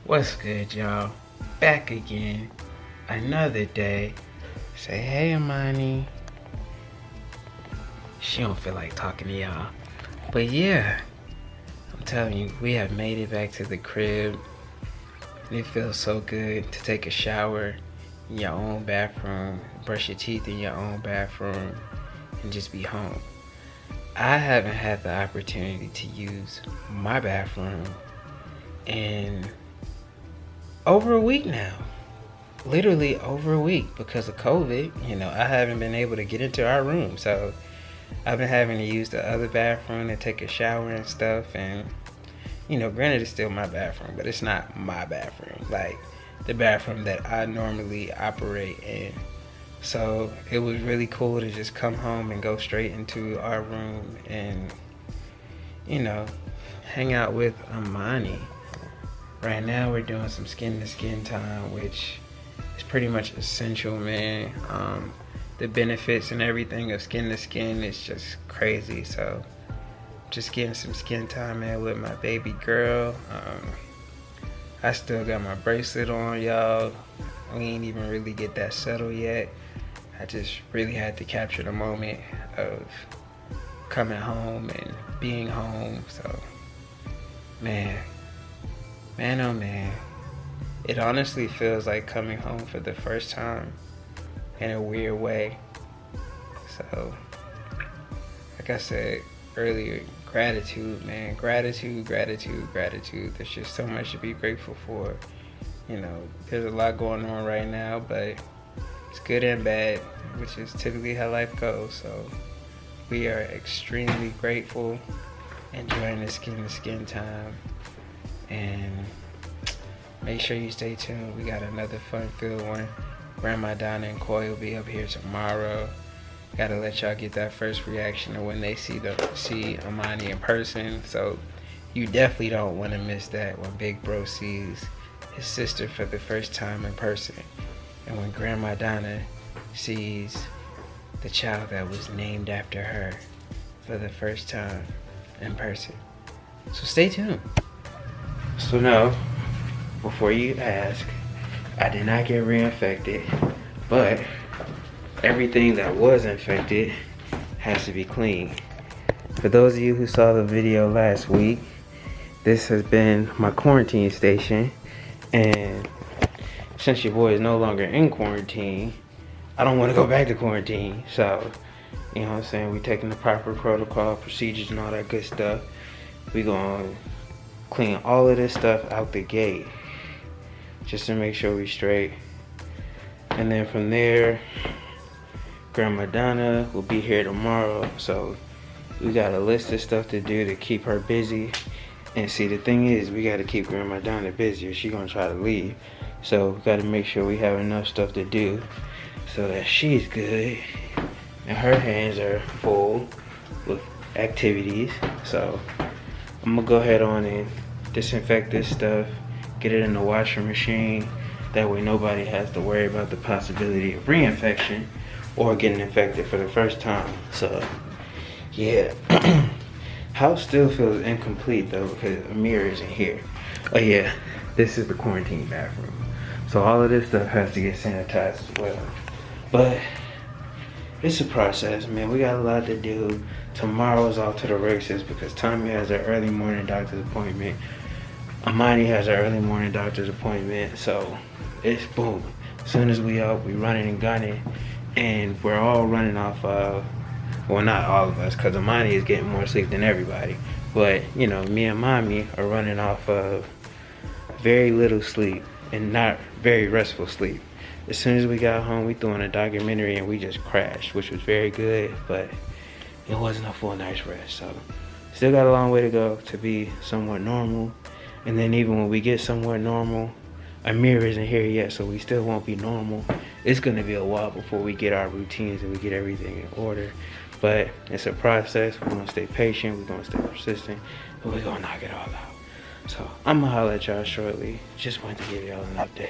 What's good, y'all? Back again. Another day. Say hey, Amani. She don't feel like talking to y'all. But yeah, I'm telling you, we have made it back to the crib. And it feels so good to take a shower in your own bathroom, brush your teeth in your own bathroom, and just be home. I haven't had the opportunity to use my bathroom in over a week now. Literally over a week because of COVID. I haven't been able to get into our room. So I've been having to use the other bathroom to take a shower and stuff. And, granted it's still my bathroom, but it's not my bathroom. Like the bathroom that I normally operate in. So it was really cool to just come home and go straight into our room and, hang out with Amani. Right now we're doing some skin to skin time, which is pretty much essential, man. The benefits and everything of skin to skin is just crazy. So just getting some skin time, man, with my baby girl. I still got my bracelet on, y'all. We ain't even really get that settled yet. I just really had to capture the moment of coming home and being home. So, man, oh man, it honestly feels like coming home for the first time in a weird way. So, like I said earlier, gratitude, man, gratitude. There's just so much to be grateful for. There's a lot going on right now, but it's good and bad, which is typically how life goes. So we are extremely grateful, enjoying the skin to skin time, and make sure you stay tuned. We got another fun-filled one. Grandma Donna and Koi will be up here tomorrow. Gotta let y'all get that first reaction of when they see Amani in person. So you definitely don't want to miss that when Big Bro sees his sister for the first time in person. And when Grandma Donna sees the child that was named after her for the first time in person. So stay tuned. So now, before you ask, I did not get reinfected, but everything that was infected has to be clean. For those of you who saw the video last week, this has been my quarantine station, and since your boy is no longer in quarantine, I don't want to go back to quarantine. So, we taking the proper protocol, procedures, and all that good stuff. We gonna clean all of this stuff out the gate just to make sure we straight. And then from there, Grandma Donna will be here tomorrow. So we got a list of stuff to do to keep her busy. And see, the thing is, we got to keep Grandma Donna busy or she gonna try to leave. So we got to make sure we have enough stuff to do so that she's good and her hands are full with activities. So I'm gonna go ahead on and disinfect this stuff, get it in the washing machine. That way nobody has to worry about the possibility of reinfection or getting infected for the first time. So yeah. House still feels incomplete though because Amir isn't here. Oh yeah, this is the quarantine bathroom. So all of this stuff has to get sanitized as well. But it's a process, man. We got a lot to do. Tomorrow's off to the races because Tommy has an early morning doctor's appointment. Amani has an early morning doctor's appointment. So it's boom. As soon as we up, we running and gunning. And we're all running off of, well, not all of us, because Amani is getting more sleep than everybody. But, me and Mommy are running off of very little sleep and not very restful sleep. As soon as we got home, we threw on a documentary and we just crashed, which was very good, but it wasn't a full night's rest. So still got a long way to go to be somewhat normal. And then even when we get somewhat normal, Amir isn't here yet, so we still won't be normal. It's gonna be a while before we get our routines and we get everything in order. But it's a process. We're gonna stay patient, we're gonna stay persistent, but we're gonna knock it all out. So I'm gonna holler at y'all shortly. Just wanted to give y'all an update.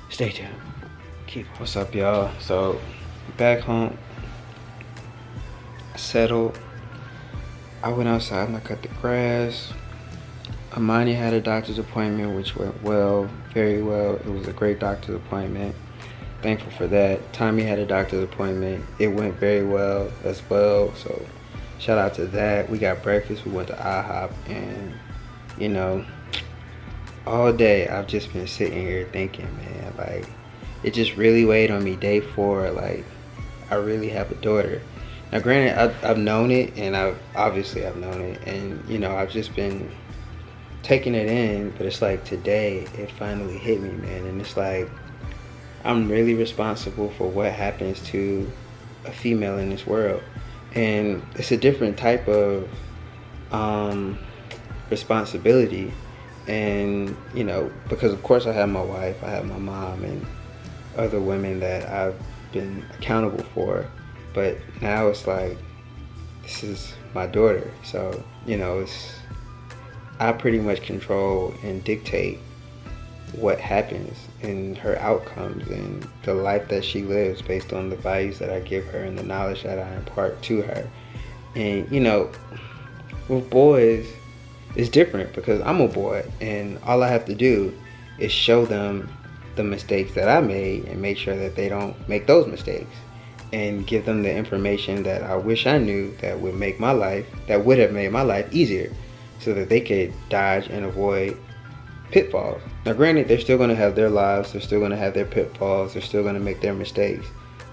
Stay tuned. What's up, y'all? So back home, settled. I went outside and I cut the grass. Amani had a doctor's appointment, which went well, very well. It was a great doctor's appointment. Thankful for that. Tommy had a doctor's appointment. It went very well as well. So shout out to that. We got breakfast. We went to IHOP, and you know, all day I've just been sitting here thinking, man, like it just really weighed on me. Day 4, like I really have a daughter. Now, granted, I've known it, and I've known it, and you know, I've just been taking it in. But it's like today, it finally hit me, man, and it's like I'm really responsible for what happens to a female in this world, and it's a different type of responsibility. And you know, because of course I have my wife, I have my mom, and other women that I've been accountable for. But now it's like, this is my daughter. So, you know, I pretty much control and dictate what happens and her outcomes and the life that she lives based on the values that I give her and the knowledge that I impart to her. And, you know, with boys, it's different because I'm a boy, and all I have to do is show them the mistakes that I made and make sure that they don't make those mistakes, and give them the information that I wish I knew that would have made my life easier, so that they could dodge and avoid pitfalls. Now granted, they're still going to have their lives, they're still going to have their pitfalls, they're still going to make their mistakes,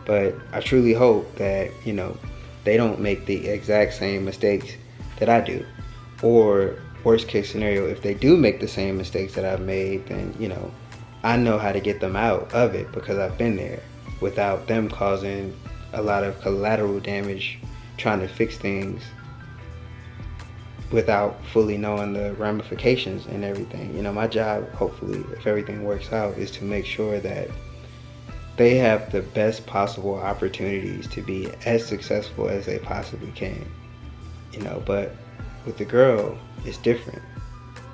but I truly hope that, you know, they don't make the exact same mistakes that I do. Or worst case scenario, if they do make the same mistakes that I've made, then, you know, I know how to get them out of it because I've been there, without them causing a lot of collateral damage trying to fix things without fully knowing the ramifications and everything. You know, my job, hopefully, if everything works out, is to make sure that they have the best possible opportunities to be as successful as they possibly can. You know, but with the girl, it's different.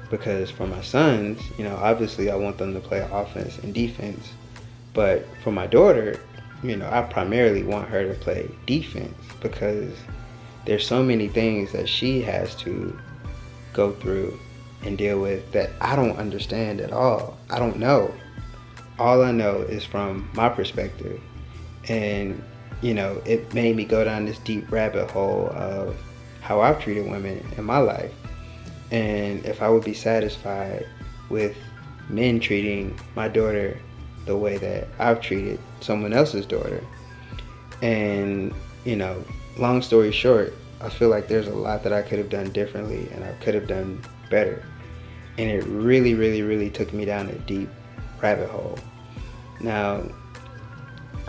Because for my sons, you know, obviously I want them to play offense and defense. But for my daughter, you know, I primarily want her to play defense, because there's so many things that she has to go through and deal with that I don't understand at all. I don't know. All I know is from my perspective. And, you know, it made me go down this deep rabbit hole of how I've treated women in my life. And if I would be satisfied with men treating my daughter the way that I've treated someone else's daughter. And, you know, long story short, I feel like there's a lot that I could have done differently and I could have done better. And it really, really, really took me down a deep rabbit hole. Now,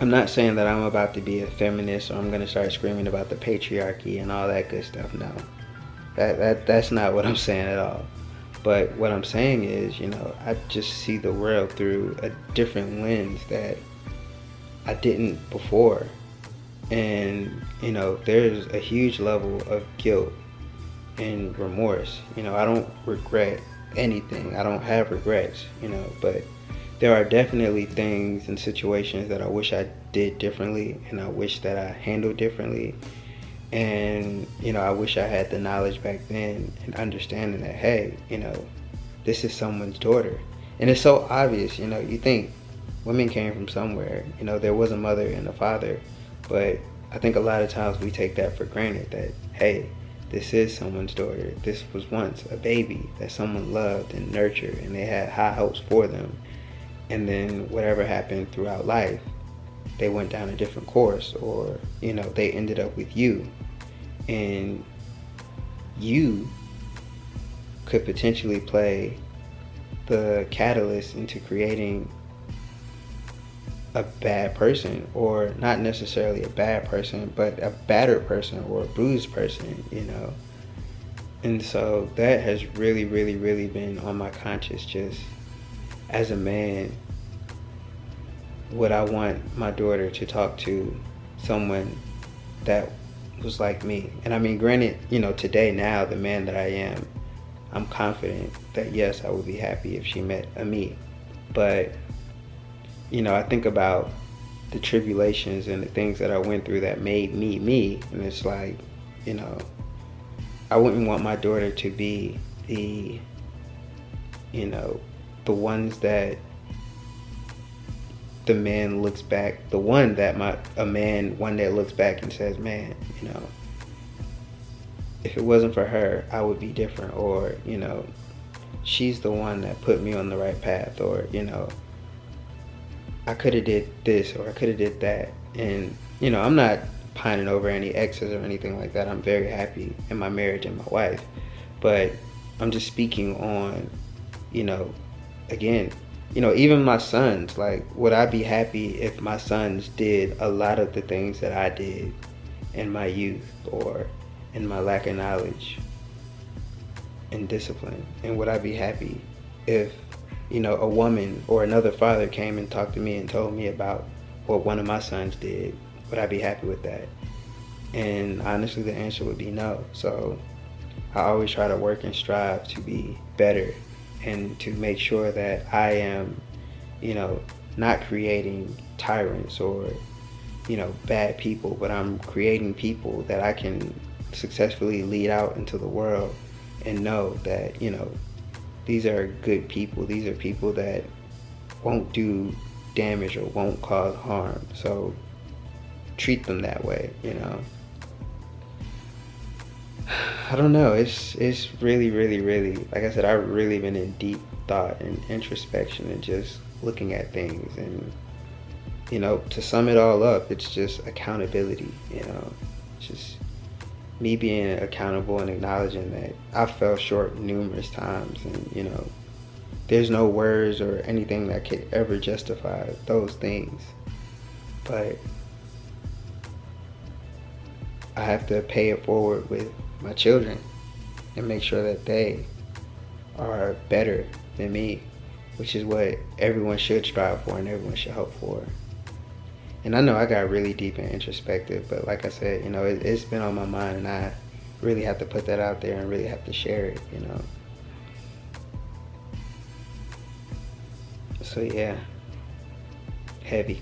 I'm not saying that I'm about to be a feminist or I'm going to start screaming about the patriarchy and all that good stuff. No, that's not what I'm saying at all. But what I'm saying is, you know, I just see the world through a different lens that I didn't before. And, you know, there's a huge level of guilt and remorse. You know, I don't regret anything. I don't have regrets, you know, but there are definitely things and situations that I wish I did differently and I wish that I handled differently. And, you know, I wish I had the knowledge back then and understanding that, hey, you know, this is someone's daughter. And it's so obvious, you know, you think women came from somewhere, you know, there was a mother and a father, but I think a lot of times we take that for granted that, hey, this is someone's daughter. This was once a baby that someone loved and nurtured and they had high hopes for them. And then whatever happened throughout life, they went down a different course, or, you know, they ended up with you. And you could potentially play the catalyst into creating a bad person, or not necessarily a bad person, but a battered person or a bruised person, you know. And so that has really, really, really been on my conscience. Just as a man, would I want my daughter to talk to someone that was like me? And I mean, granted, you know, today, now, the man that I am, I'm confident that yes, I would be happy if she met a me. But, you know, I think about the tribulations and the things that I went through that made me me, and it's like, you know, I wouldn't want my daughter to be the you know, the ones that the man looks back, the one that one that looks back and says, man, you know, if it wasn't for her, I would be different, or, you know, she's the one that put me on the right path, or, you know, I could have did this, or I could have did that. And, you know, I'm not pining over any exes or anything like that. I'm very happy in my marriage and my wife, but I'm just speaking on, you know, again, you know, even my sons, like, would I be happy if my sons did a lot of the things that I did in my youth, or in my lack of knowledge and discipline? And would I be happy if, you know, a woman or another father came and talked to me and told me about what one of my sons did? Would I be happy with that? And honestly, the answer would be no. So I always try to work and strive to be better, and to make sure that I am, you know, not creating tyrants or, you know, bad people, but I'm creating people that I can successfully lead out into the world and know that, you know, these are good people. These are people that won't do damage or won't cause harm. So treat them that way, you know. I don't know, it's really, like I said, I've really been in deep thought and introspection and just looking at things. And, you know, to sum it all up, it's just accountability, you know. It's just me being accountable and acknowledging that I fell short numerous times, and, you know, there's no words or anything that could ever justify those things. But I have to pay it forward with my children and make sure that they are better than me, which is what everyone should strive for and everyone should hope for. And I know I got really deep and introspective, but like I said, you know, it's been on my mind, and I really have to put that out there and really have to share it, you know. So yeah, heavy.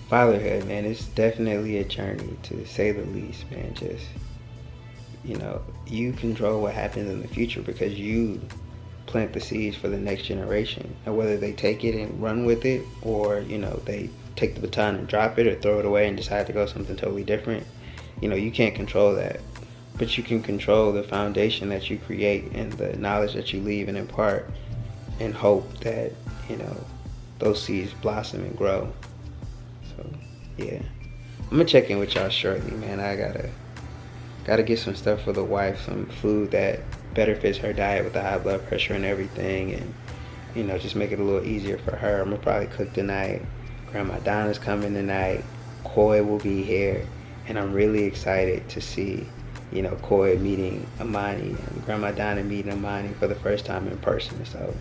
Fatherhood, man, it's definitely a journey, to say the least, man. Just, you know, you control what happens in the future because you plant the seeds for the next generation. And whether they take it and run with it, or, you know, they take the baton and drop it or throw it away and decide to go something totally different, you know, you can't control that. But you can control the foundation that you create and the knowledge that you leave and impart, and hope that, you know, those seeds blossom and grow. So yeah, I'm gonna check in with y'all shortly, man. I gotta get some stuff for the wife, some food that better fits her diet with the high blood pressure and everything, and, you know, just make it a little easier for her. I'm gonna probably cook tonight. Grandma Donna's coming tonight. Koi will be here, and I'm really excited to see, you know, Koi meeting Amani and Grandma Donna meeting Amani for the first time in person. So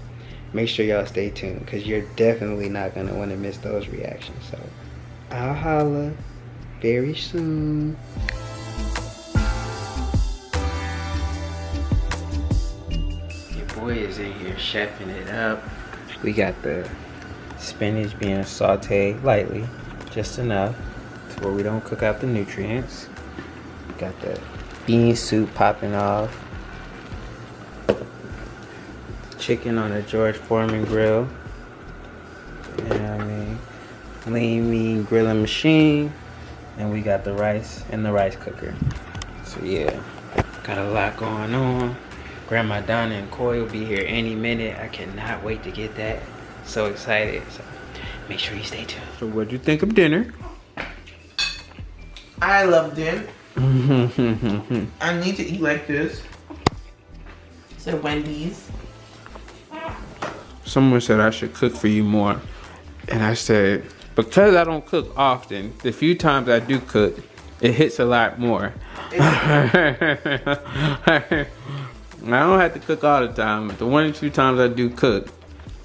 make sure y'all stay tuned, because you're definitely not gonna want to miss those reactions. So I'll holla very soon. Your boy is in here chefing it up. We got the spinach being sauteed lightly, just enough to where we don't cook out the nutrients. Got the bean soup popping off. Chicken on a George Foreman grill. You know what I mean? Lean mean grilling machine. And we got the rice in the rice cooker. So yeah, got a lot going on. Grandma Donna and Koi will be here any minute. I cannot wait to get that. So excited. So make sure you stay tuned. So what'd you think of dinner? I loved it. I need to eat like this. So Wendy's. Someone said I should cook for you more. And I said, because I don't cook often, the few times I do cook, it hits a lot more. I don't have to cook all the time, but the 1 or 2 times I do cook,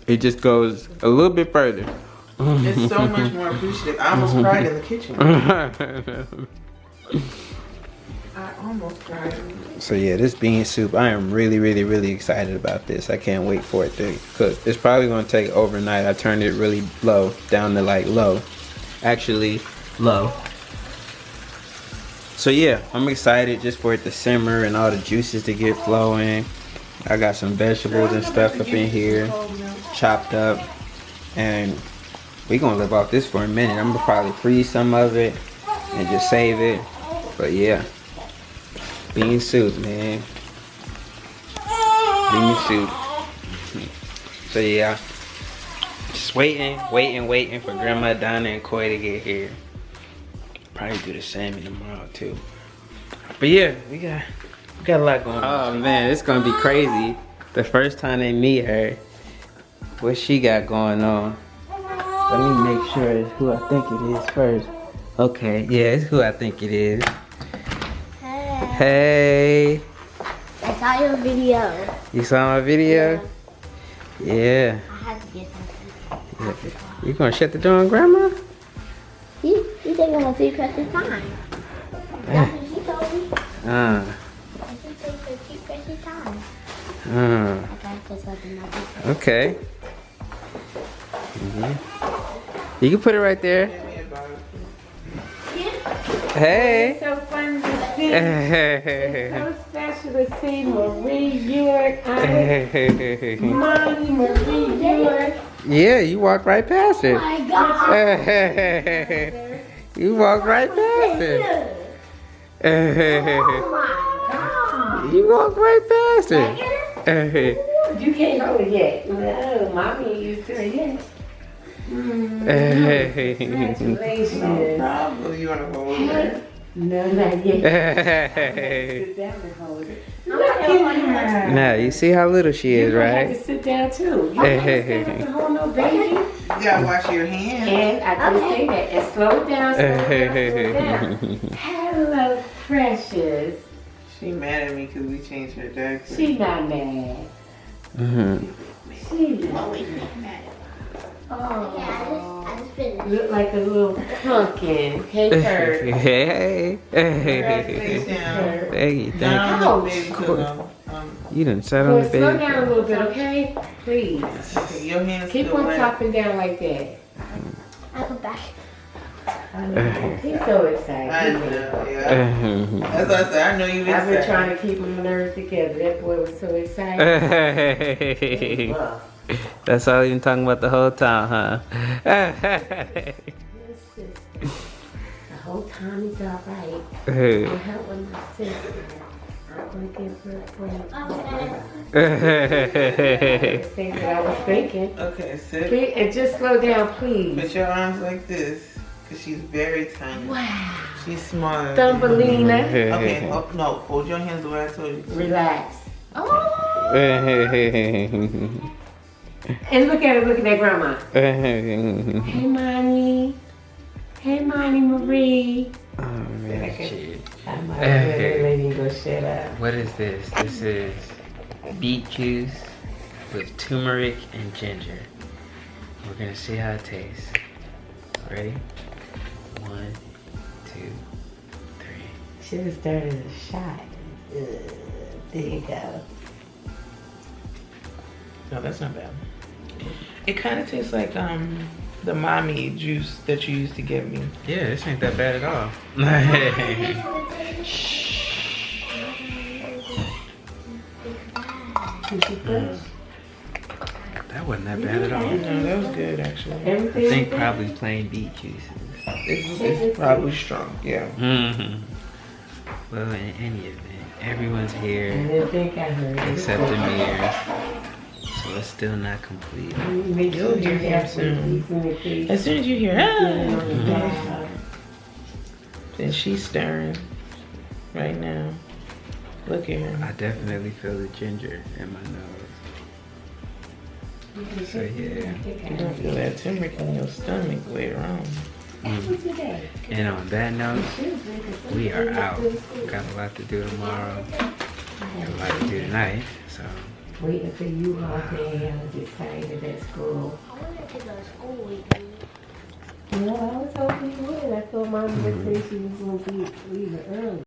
it just goes a little bit further. It's so much more appreciative. I almost cried in the kitchen. I almost cried. So yeah, this bean soup, I am really excited about this. I can't wait for it to cook. It's probably gonna take overnight. I turned it really low, down to like low. Actually, low. So yeah, I'm excited just for it to simmer and all the juices to get flowing. I got some vegetables and stuff up in here, chopped up, and we gonna live off this for a minute. I'm gonna probably freeze some of it and just save it. But yeah, bean soup, man. Bean soup. So yeah, just waiting for Grandma Donna and Coy to get here. Probably do the salmon tomorrow too. But yeah, we got a lot going on. Oh man, it's gonna be crazy. The first time they meet her, what she got going on. Let me make sure it's who I think it is first. Okay, yeah, it's who I think it is. Hey. I saw your video. You saw my video? Yeah. I had to get something. You gonna shut the door on Grandma? You think I'm gonna see Christmas time? That's what she told me. I think they could keep Christmas time. I got this something like this. Okay. You can put it right there. Hey. It's so fun to see. It's so special to see Marie York, Mommy Marie York. Yeah, you walked right past her. Oh my God. You walked right past her. Oh my God. You walked right past her. You can't hold it yet. No, Mommy used to it yet. Congratulations. Probably you want to hold her. No, not yet. Sit down and hold it. Look at her. Now, you see how little she is, You have right? to sit down too. You can't stand up and hold no baby. You gotta wash your hands. And I can say that. And slow it down, slow it down. Hello, precious. She mad at me because we changed her diaper. She not mad. She not mad. Oh, I just finished. look like a little pumpkin. Hey, Kurt. Hey. Congratulations. Thank you. Down Ouch. the baby pillow. You done sat on Well, the slow baby. down a little bit, okay? Please. Okay, your hands Keep still on wet. chopping down like that. I'll come back. I know. He's so excited. I know, yeah. That's what I said. I know you I've been excited. trying to keep my nerves together. That boy was so excited. That's all you've been talking about the whole time, huh? The whole time he's all right. I'm helping my sister. I'm going to give her a break. The thing that I was thinking. Okay, sit. And just slow down, please. Put your arms like this. Because she's very tiny. Wow. She's smaller. Thumbelina. Okay, no. Hold your hands the way I told you. Relax. Oh. And look at her, look at that grandma. Hey, Mommy. Hey, Mommy Marie. Oh man, shit. I'm like, lady, go shut up. What is this? This is beet juice with turmeric and ginger. We're gonna see how it tastes. Ready? 1, 2, 3. Should have started a shot. There you go. No, that's not bad. It kind of tastes like the mommy juice that you used to give me. Yeah, this ain't that bad at all. That wasn't that bad at all. No, that was good actually. Everything I think okay? probably plain beet juice. It's probably strong, yeah. Well, in any event, everyone's I here didn't think I heard it. except Amir's. So it's still not complete. Make You'll sure hear you him have soon. soon. As soon as you hear, then she's stirring right now. Look at her. I definitely feel the ginger in my nose. So yeah. You're gonna feel that turmeric in your stomach later on. And on that note, we are out. Got a lot to do tomorrow. Got a lot to do tonight. So Waiting for you all day. I was excited at school. I wanted to go to school with you. No, I was hoping you would. I thought Mom would say she was going to be leaving early.